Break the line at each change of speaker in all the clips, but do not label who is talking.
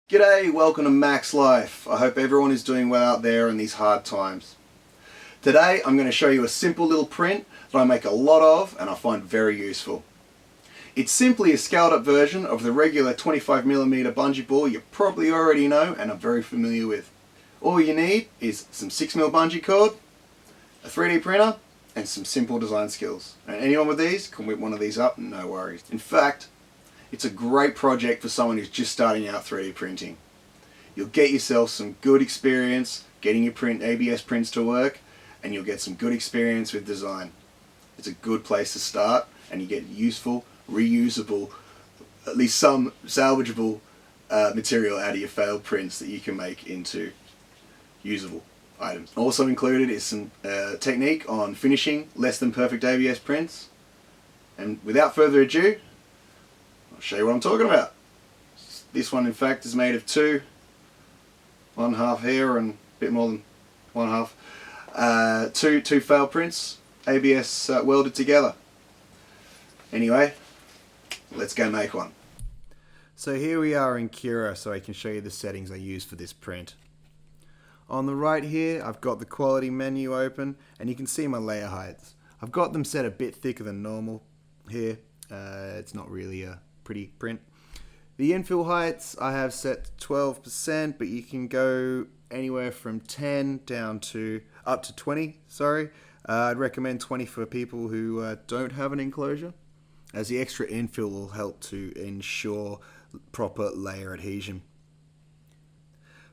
G'day, welcome to Max Life. I hope everyone is doing well out there in these hard times. Today I'm going to show you a simple little print that I make a lot of and I find very useful. It's simply a scaled up version of the regular 25mm bungee ball you probably already know and are very familiar with. All you need is some 6mm bungee cord, a 3D printer and some simple design skills. And anyone with these can whip one of these up, no worries. In fact, it's a great project for someone who's just starting out 3D printing. You'll get yourself some good experience getting your ABS prints to work, and you'll get some good experience with design. It's a good place to start, and you get useful, reusable, at least some salvageable material out of your failed prints that you can make into usable items. Also included is some technique on finishing less than perfect ABS prints. And without further ado, I'll show you what I'm talking about. This one in fact is made of two, one half here and a bit more than one half, two failed prints, ABS welded together. Anyway, let's go make one. So here we are in Cura, so I can show you the settings I use for this print. On the right here I've got the quality menu open and you can see my layer heights. I've got them set a bit thicker than normal here. It's not really a pretty print. The infill heights I have set to 12%, but you can go anywhere from 10 down to up to 20. I'd recommend 20 for people who don't have an enclosure, as the extra infill will help to ensure proper layer adhesion.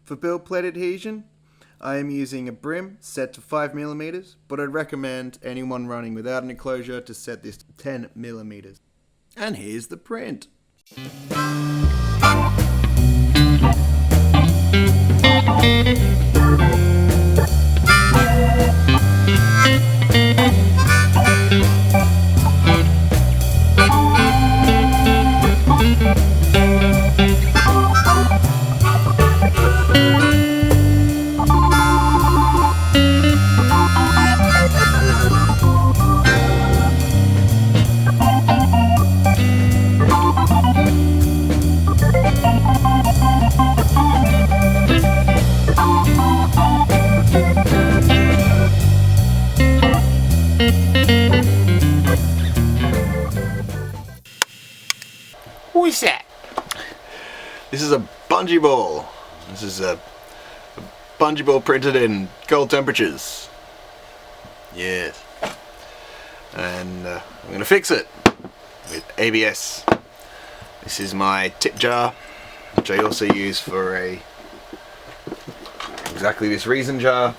For build plate adhesion, I am using a brim set to 5mm, but I'd recommend anyone running without an enclosure to set this to 10mm. And here's the print.
Who is that?
This is a bungee ball. This is a bungee ball printed in cold temperatures. Yes. And I'm going to fix it with ABS. This is my tip jar, which I also use for exactly this resin jar,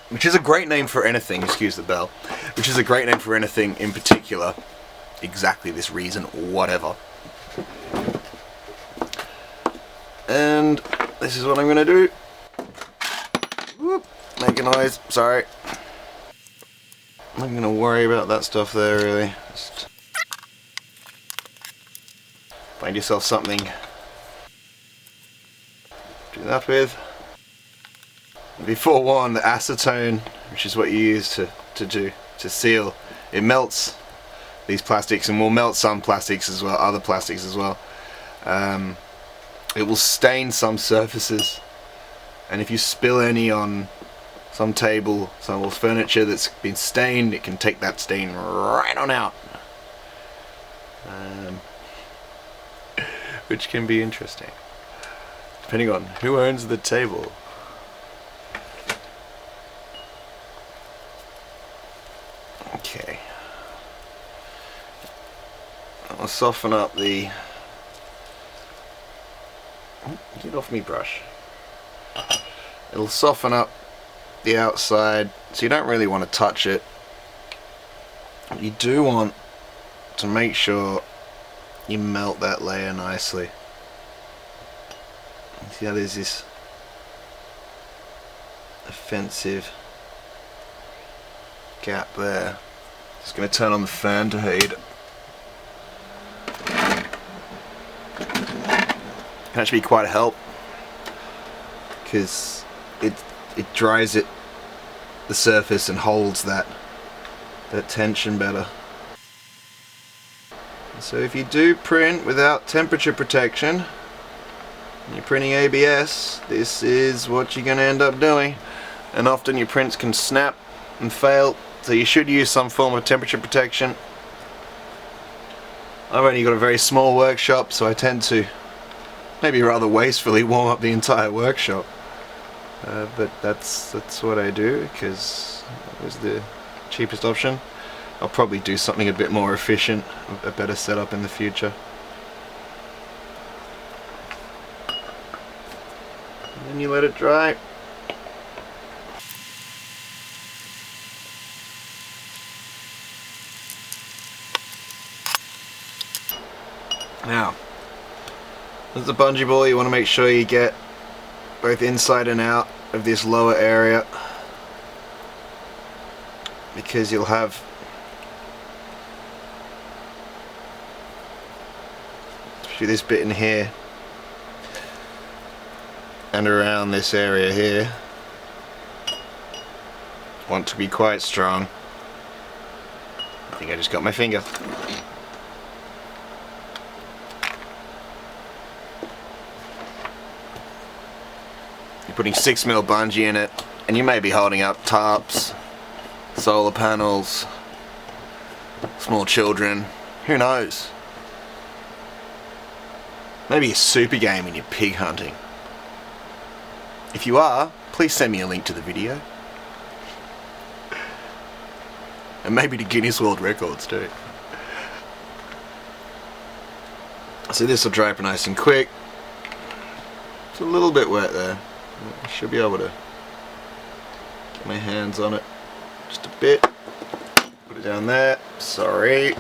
which is a great name for anything, excuse the bell, which is a great name for anything in particular. Exactly this reason, whatever. And this is what I'm gonna do. Whoop, make a noise, sorry. I'm not gonna worry about that stuff there really. Just find yourself something to do that with. Be forewarned, the acetone, which is what you use to seal, it melts these plastics and will melt some plastics as well, other plastics as well. It will stain some surfaces, and if you spill any on some table, some furniture that's been stained, it can take that stain right on out, which can be interesting depending on who owns the table. Okay, I'll soften up the... Get off me brush. It'll soften up the outside, so you don't really want to touch it. You do want to make sure you melt that layer nicely. See how there's this offensive gap there. Just going to turn on the fan to heat. Can actually be quite a help because it dries the surface and holds that tension better. So if you do print without temperature protection, and you're printing ABS, this is what you're going to end up doing. And often your prints can snap and fail, so you should use some form of temperature protection. I've only got a very small workshop, so I tend to maybe rather wastefully warm up the entire workshop. But that's what I do, because it was the cheapest option. I'll probably do something a bit more efficient, a better setup in the future. And then you let it dry. Now, with the bungee ball, you want to make sure you get both inside and out of this lower area, because you'll have this bit in here and around this area here want to be quite strong. I think I just got my finger. You're putting 6mm bungee in it, and you may be holding up tarps, solar panels, small children, who knows? Maybe a super game when you're pig hunting. If you are, please send me a link to the video. And maybe to Guinness World Records too. So this will dry up nice and quick. It's a little bit wet there. I should be able to get my hands on it just a bit. Put it down there. Sorry. It's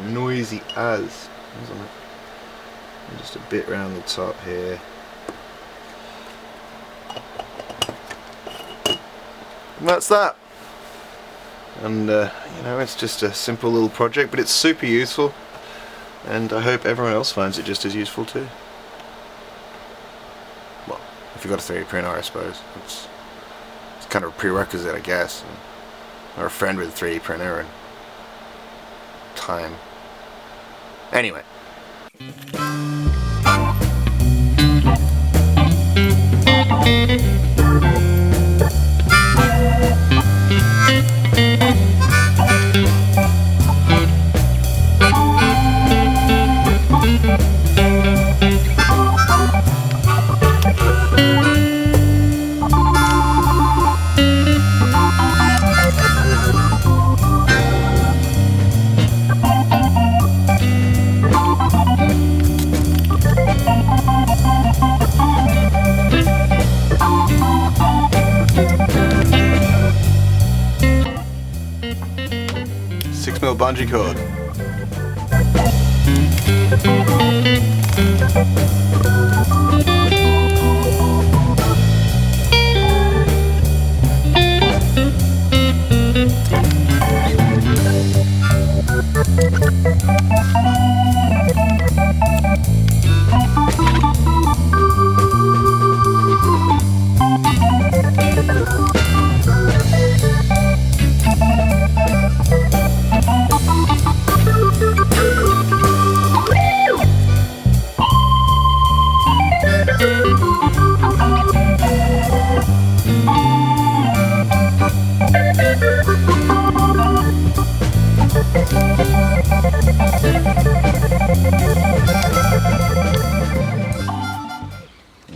noisy as, isn't it? And just a bit around the top here. And that's that. And you know, it's just a simple little project, but it's super useful, and I hope everyone else finds it just as useful too. Well, if you've got a 3D printer, I suppose it's kind of a prerequisite, I guess, or a friend with a 3D printer and time. Anyway. Bungee cord.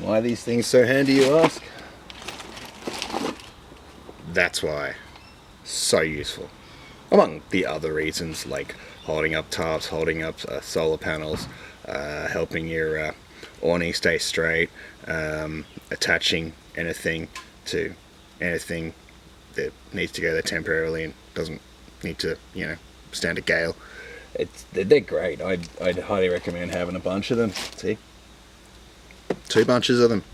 Why are these things so handy, you ask? That's why. So useful. Among the other reasons, like holding up tarps, holding up solar panels, helping your awning stay straight, attaching anything to anything that needs to go there temporarily and doesn't need to, you know, stand a gale. They're great. I'd highly recommend having a bunch of them. See? 2 bunches of them.